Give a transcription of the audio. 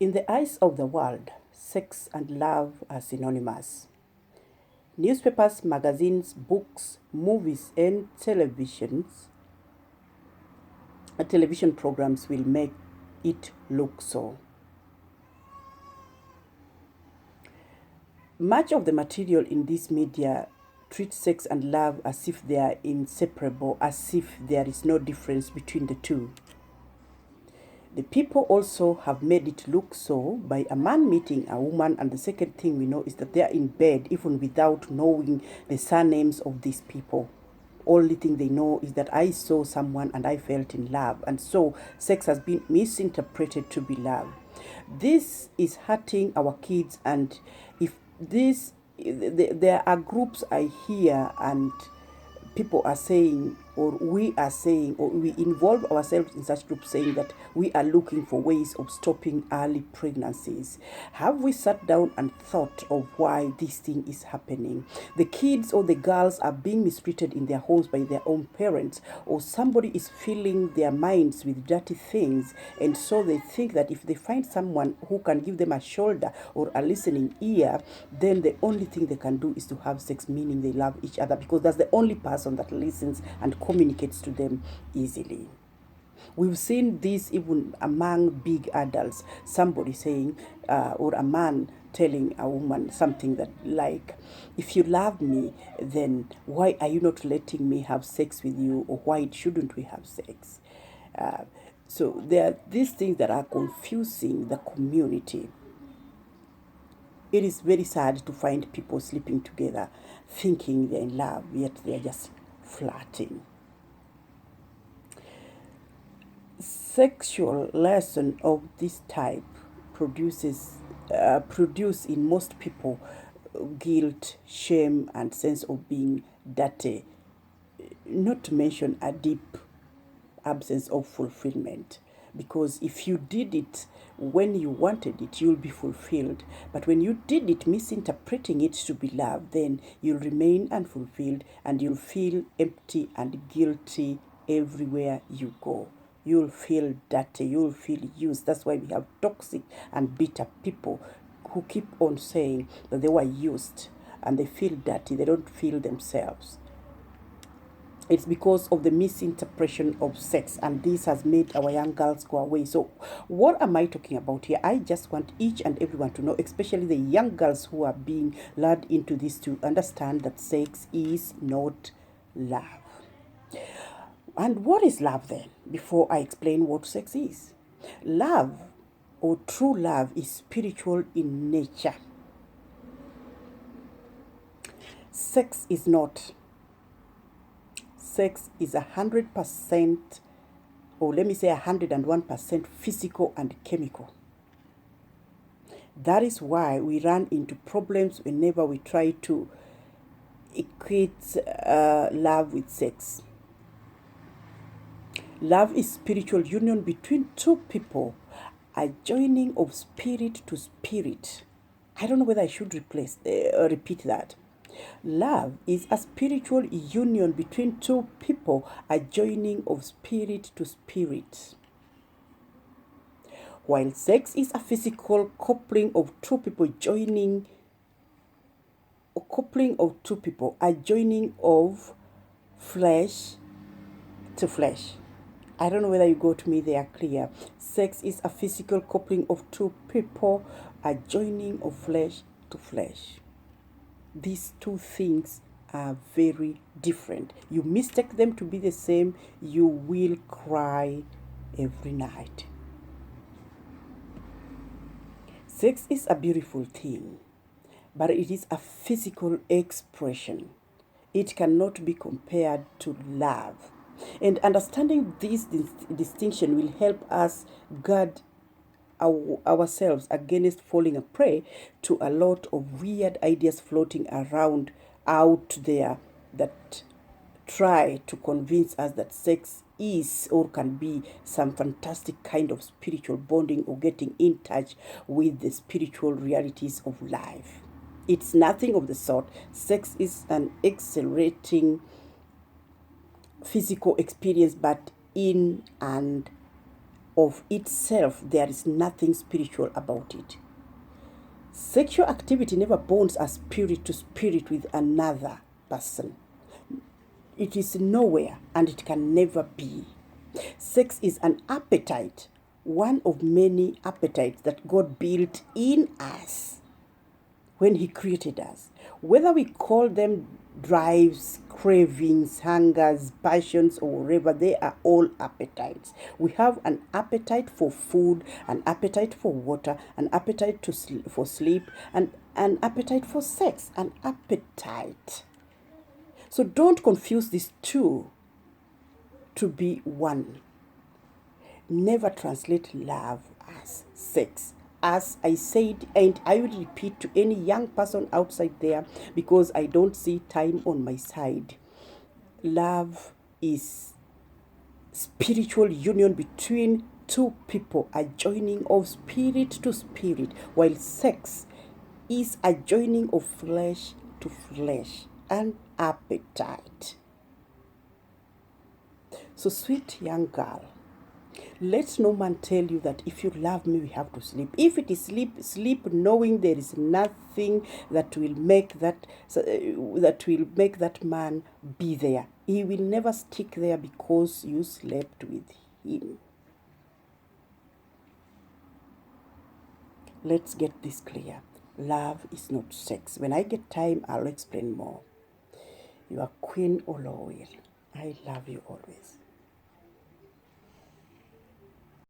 In the eyes of the world, sex and love are synonymous. Newspapers, magazines, books, movies, and television programs will make it look so. Much of the material in this media treats sex and love as if they are inseparable, as if there is no difference between the two. The people also have made it look so by a man meeting a woman, and the second thing we know is that they are in bed even without knowing the surnames of these people. Only thing they know is that I saw someone and I felt in love, and so sex has been misinterpreted to be love. This is hurting our kids, and if there are groups I hear and people are saying, or we are saying, or we involve ourselves in such groups saying that we are looking for ways of stopping early pregnancies. Have we sat down and thought of why this thing is happening? The kids or the girls are being mistreated in their homes by their own parents, or somebody is filling their minds with dirty things, and so they think that if they find someone who can give them a shoulder or a listening ear, then the only thing they can do is to have sex, meaning they love each other, because that's the only person that listens and communicates to them easily. We've seen this even among big adults. Somebody saying, or a man telling a woman something that like, if you love me, then why are you not letting me have sex with you, or why shouldn't we have sex? So there are these things that are confusing the community. It is very sad to find people sleeping together thinking they're in love, yet they're just flirting. Sexual lesson of this type produce in most people guilt, shame, and sense of being dirty, not to mention a deep absence of fulfillment. Because if you did it when you wanted it, you'll be fulfilled. But when you did it misinterpreting it to be love, then you'll remain unfulfilled and you'll feel empty and guilty everywhere you go. You'll feel dirty, you'll feel used. That's why we have toxic and bitter people who keep on saying that they were used and they feel dirty, they don't feel themselves. It's because of the misinterpretation of sex, and this has made our young girls go away. So what am I talking about here? I just want each and everyone to know, especially the young girls who are being lured into this, to understand that sex is not love. And what is love then? Before I explain what sex is. Love, or true love, is spiritual in nature. Sex is not. Sex is 100%, or let me say 101% physical and chemical. That is why we run into problems whenever we try to equate love with sex. Love is spiritual union between two people, a joining of spirit to spirit. I don't know whether I should repeat that. Love is a spiritual union between two people, a joining of spirit to spirit. While sex is a physical coupling of two people, a joining of flesh to flesh. I don't know whether you got me there clear. Sex is a physical coupling of two people, a joining of flesh to flesh. These two things are very different. You mistake them to be the same, you will cry every night. Sex is a beautiful thing, but it is a physical expression. It cannot be compared to love. And understanding this distinction will help us guard ourselves against falling a prey to a lot of weird ideas floating around out there that try to convince us that sex is or can be some fantastic kind of spiritual bonding or getting in touch with the spiritual realities of life. It's nothing of the sort. Sex is an exhilarating physical experience, but in and of itself, there is nothing spiritual about it. Sexual activity never bonds a spirit to spirit with another person. It is nowhere and it can never be. Sex is an appetite, one of many appetites that God built in us when He created us. Whether we call them drives, cravings, hungers, passions, or whatever, they are all appetites. We have an appetite for food, an appetite for water, an appetite for sleep, and an appetite for sex, an appetite. So don't confuse these two to be one. Never translate love as sex. As I said, and I will repeat to any young person outside there, because I don't see time on my side. Love is spiritual union between two people, a joining of spirit to spirit, while sex is a joining of flesh to flesh, an appetite. So, sweet young girl, let no man tell you that if you love me, we have to sleep. If it is sleep, sleep knowing there is nothing that will make that man be there. He will never stick there because you slept with him. Let's get this clear. Love is not sex. When I get time, I'll explain more. You are Queen Olowil. I love you always.